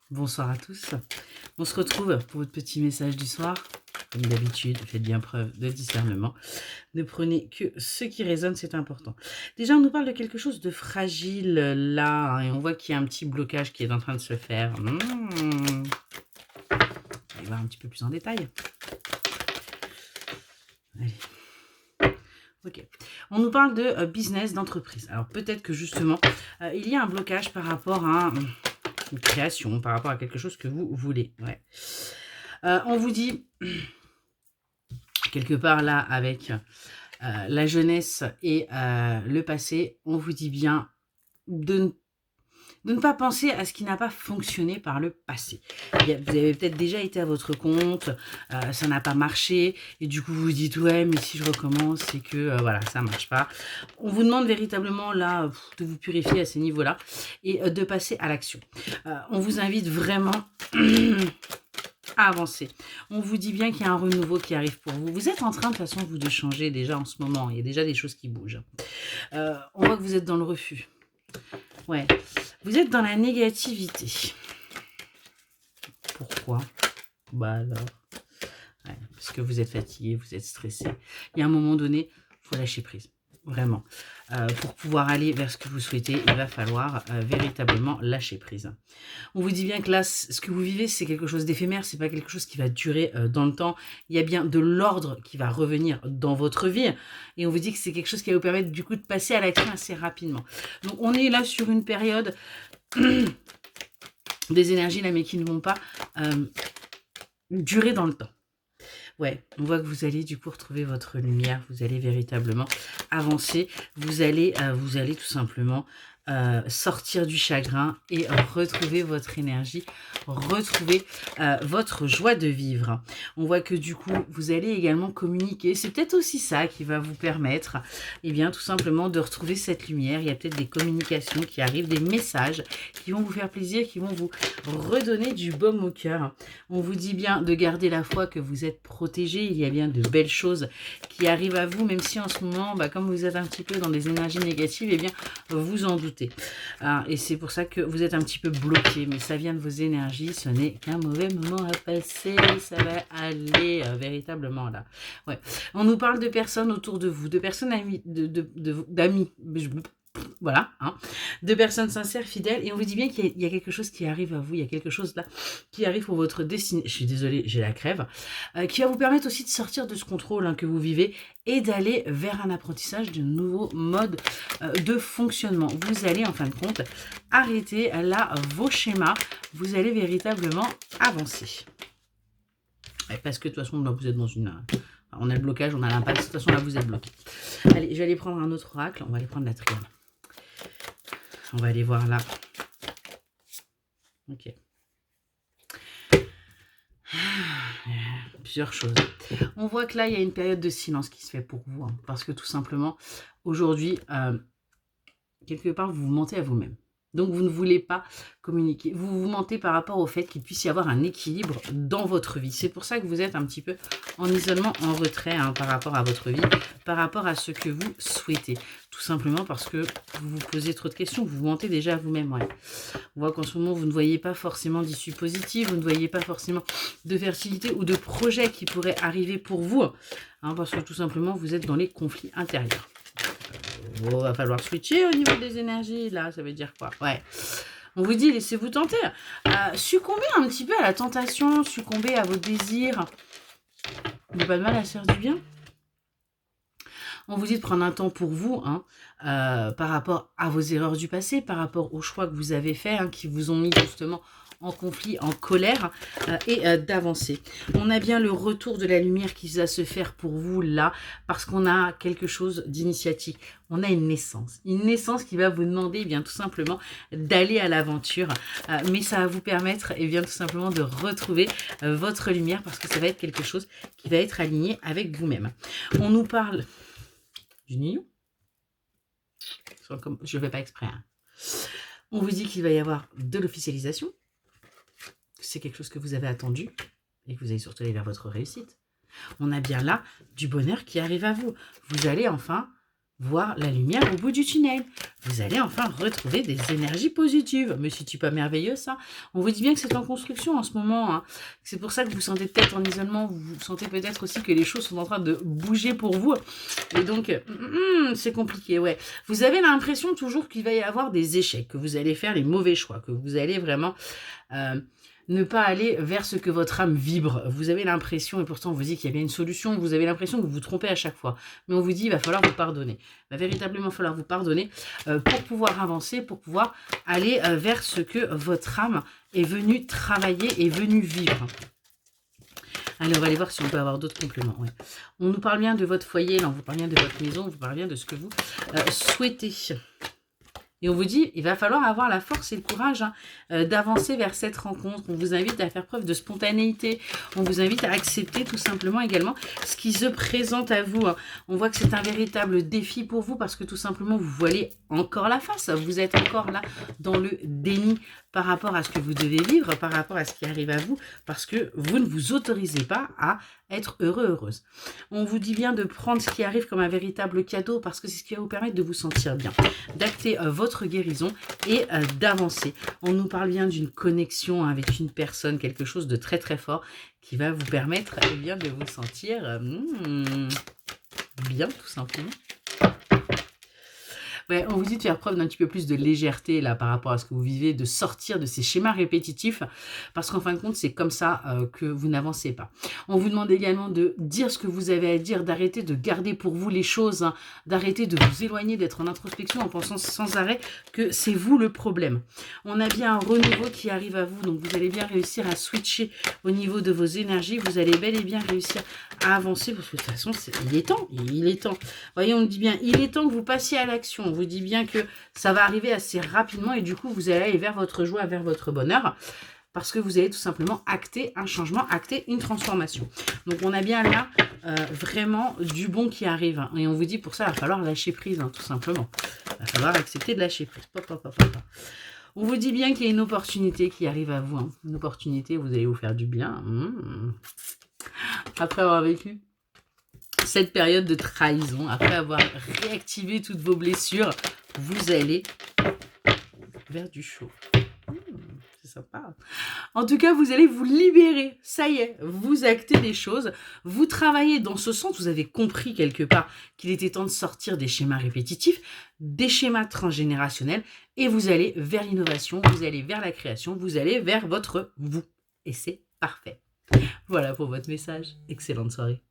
Bonsoir à tous. On se retrouve pour votre petit message du soir. Comme d'habitude, faites bien preuve de discernement. Ne prenez que ce qui résonne, c'est important. Déjà, on nous parle de quelque chose de fragile là, hein, et on voit qu'il y a un petit blocage qui est en train de se faire. On va y voir un petit peu plus en détail. Allez. Ok. On nous parle de business, d'entreprise. Alors peut-être que justement, il y a un blocage par rapport à une création, par rapport à quelque chose que vous voulez. Ouais. On vous dit, quelque part là, avec la jeunesse et le passé, on vous dit bien de ne pas penser à ce qui n'a pas fonctionné par le passé. Vous avez peut-être déjà été à votre compte, ça n'a pas marché, et du coup vous vous dites ouais mais si je recommence c'est que voilà ça marche pas. On vous demande véritablement là de vous purifier à ces niveaux-là et de passer à l'action. On vous invite vraiment à avancer. On vous dit bien qu'il y a un renouveau qui arrive pour vous. Vous êtes en train de toute façon vous de changer déjà en ce moment, il y a déjà des choses qui bougent. On voit que vous êtes dans le refus. Ouais. Vous êtes dans la négativité. Pourquoi? Bah alors. Ouais, parce que vous êtes fatigué, vous êtes stressé. Il y a un moment donné, il faut lâcher prise. Vraiment. Pour pouvoir aller vers ce que vous souhaitez, il va falloir véritablement lâcher prise. On vous dit bien que là, ce que vous vivez, c'est quelque chose d'éphémère, c'est pas quelque chose qui va durer dans le temps. Il y a bien de l'ordre qui va revenir dans votre vie. Et on vous dit que c'est quelque chose qui va vous permettre du coup de passer à l'action assez rapidement. Donc on est là sur une période des énergies là, mais qui ne vont pas durer dans le temps. Ouais, on voit que vous allez du coup retrouver votre lumière, vous allez véritablement avancer, vous allez tout simplement sortir du chagrin et retrouver votre énergie, retrouver votre joie de vivre. On voit que du coup, vous allez également communiquer. C'est peut-être aussi ça qui va vous permettre, eh bien, tout simplement de retrouver cette lumière. Il y a peut-être des communications qui arrivent, des messages qui vont vous faire plaisir, qui vont vous redonner du baume au cœur. On vous dit bien de garder la foi, que vous êtes protégé. Il y a bien de belles choses qui arrivent à vous, même si en ce moment, comme vous êtes un petit peu dans des énergies négatives, eh bien, vous en doutez. Et c'est pour ça que vous êtes un petit peu bloqué, mais ça vient de vos énergies, ce n'est qu'un mauvais moment à passer, ça va aller véritablement là. Ouais. On nous parle de personnes autour de vous, de personnes amies, d'amis, voilà, hein, de personnes sincères, fidèles, et on vous dit bien qu'il y a quelque chose qui arrive à vous, il y a quelque chose là qui arrive pour votre destinée, je suis désolée, j'ai la crève, qui va vous permettre aussi de sortir de ce contrôle que vous vivez et d'aller vers un apprentissage de nouveaux modes de fonctionnement. Vous allez en fin de compte arrêter là vos schémas, vous allez véritablement avancer. Parce que de toute façon, là, vous êtes dans une... on a le blocage, on a l'impasse, de toute façon là vous êtes bloqué. Allez, je vais aller prendre un autre oracle, on va aller prendre la triade. On va aller voir là. Ok. Plusieurs choses. On voit que là, il y a une période de silence qui se fait pour vous. Parce que tout simplement, aujourd'hui, quelque part, vous vous mentez à vous-même. Donc, vous ne voulez pas communiquer. Vous vous mentez par rapport au fait qu'il puisse y avoir un équilibre dans votre vie. C'est pour ça que vous êtes un petit peu en isolement, en retrait par rapport à votre vie, par rapport à ce que vous souhaitez. Tout simplement parce que vous vous posez trop de questions. Vous vous mentez déjà à vous-même. Ouais. On voit qu'en ce moment, vous ne voyez pas forcément d'issue positive. Vous ne voyez pas forcément de fertilité ou de projet qui pourrait arriver pour vous. Parce que tout simplement, vous êtes dans les conflits intérieurs. Il va falloir switcher au niveau des énergies, là, ça veut dire quoi? Ouais. On vous dit, laissez-vous tenter. Succombez un petit peu à la tentation, succombez à vos désirs. Il n'y a pas de mal à se faire du bien. On vous dit de prendre un temps pour vous, par rapport à vos erreurs du passé, par rapport aux choix que vous avez faits, qui vous ont mis justement en conflit, en colère, et d'avancer. On a bien le retour de la lumière qui va se faire pour vous là, parce qu'on a quelque chose d'initiatique. On a une naissance qui va vous demander bien tout simplement d'aller à l'aventure, mais ça va vous permettre bien tout simplement de retrouver votre lumière, parce que ça va être quelque chose qui va être aligné avec vous-même. On nous parle du nion. Je ne fais pas exprès. On vous dit qu'il va y avoir de l'officialisation. C'est quelque chose que vous avez attendu et que vous allez surtout aller vers votre réussite. On a bien là du bonheur qui arrive à vous. Vous allez enfin voir la lumière au bout du tunnel. Vous allez enfin retrouver des énergies positives. Mais c'est pas merveilleux ça? On vous dit bien que c'est en construction en ce moment. Hein. C'est pour ça que vous sentez peut-être en isolement, vous sentez peut-être aussi que les choses sont en train de bouger pour vous. Et donc, c'est compliqué, ouais. Vous avez l'impression toujours qu'il va y avoir des échecs, que vous allez faire les mauvais choix, que vous allez vraiment... ne pas aller vers ce que votre âme vibre. Vous avez l'impression, et pourtant on vous dit qu'il y a bien une solution, vous avez l'impression que vous vous trompez à chaque fois. Mais on vous dit, il va falloir vous pardonner. Il va véritablement falloir vous pardonner pour pouvoir avancer, pour pouvoir aller vers ce que votre âme est venue travailler, est venue vivre. Allez, on va aller voir si on peut avoir d'autres compléments. Ouais. On nous parle bien de votre foyer, là, on vous parle bien de votre maison, on vous parle bien de ce que vous souhaitez. Et on vous dit, il va falloir avoir la force et le courage d'avancer vers cette rencontre. On vous invite à faire preuve de spontanéité. On vous invite à accepter tout simplement également ce qui se présente à vous. Hein. On voit que c'est un véritable défi pour vous parce que tout simplement, vous voilez encore la face. Vous êtes encore là dans le déni par rapport à ce que vous devez vivre, par rapport à ce qui arrive à vous, parce que vous ne vous autorisez pas à être heureux, heureuse. On vous dit bien de prendre ce qui arrive comme un véritable cadeau parce que c'est ce qui va vous permettre de vous sentir bien, d'acter votre guérison et d'avancer. On nous parle bien d'une connexion avec une personne, quelque chose de très très fort qui va vous permettre bien de vous sentir bien tout simplement. Ouais, on vous dit de faire preuve d'un petit peu plus de légèreté là par rapport à ce que vous vivez, de sortir de ces schémas répétitifs, parce qu'en fin de compte, c'est comme ça que vous n'avancez pas. On vous demande également de dire ce que vous avez à dire, d'arrêter de garder pour vous les choses, hein, d'arrêter de vous éloigner, d'être en introspection en pensant sans arrêt que c'est vous le problème. On a bien un renouveau qui arrive à vous, donc vous allez bien réussir à switcher au niveau de vos énergies, vous allez bel et bien réussir à avancer, parce que de toute façon, il est temps. Voyez, on dit bien, il est temps que vous passiez à l'action. On vous dit bien que ça va arriver assez rapidement et du coup, vous allez aller vers votre joie, vers votre bonheur parce que vous allez tout simplement acter un changement, acter une transformation. Donc, on a bien là vraiment du bon qui arrive. Hein. Et on vous dit pour ça, il va falloir lâcher prise, hein, tout simplement. Il va falloir accepter de lâcher prise. On vous dit bien qu'il y a une opportunité qui arrive à vous. Hein. Une opportunité, vous allez vous faire du bien. Après avoir vécu cette période de trahison, après avoir réactivé toutes vos blessures, vous allez vers du chaud. C'est sympa. En tout cas, vous allez vous libérer. Ça y est, vous actez des choses. Vous travaillez dans ce sens. Vous avez compris quelque part qu'il était temps de sortir des schémas répétitifs, des schémas transgénérationnels, et vous allez vers l'innovation, vous allez vers la création, vous allez vers votre vous. Et c'est parfait. Voilà pour votre message. Excellente soirée.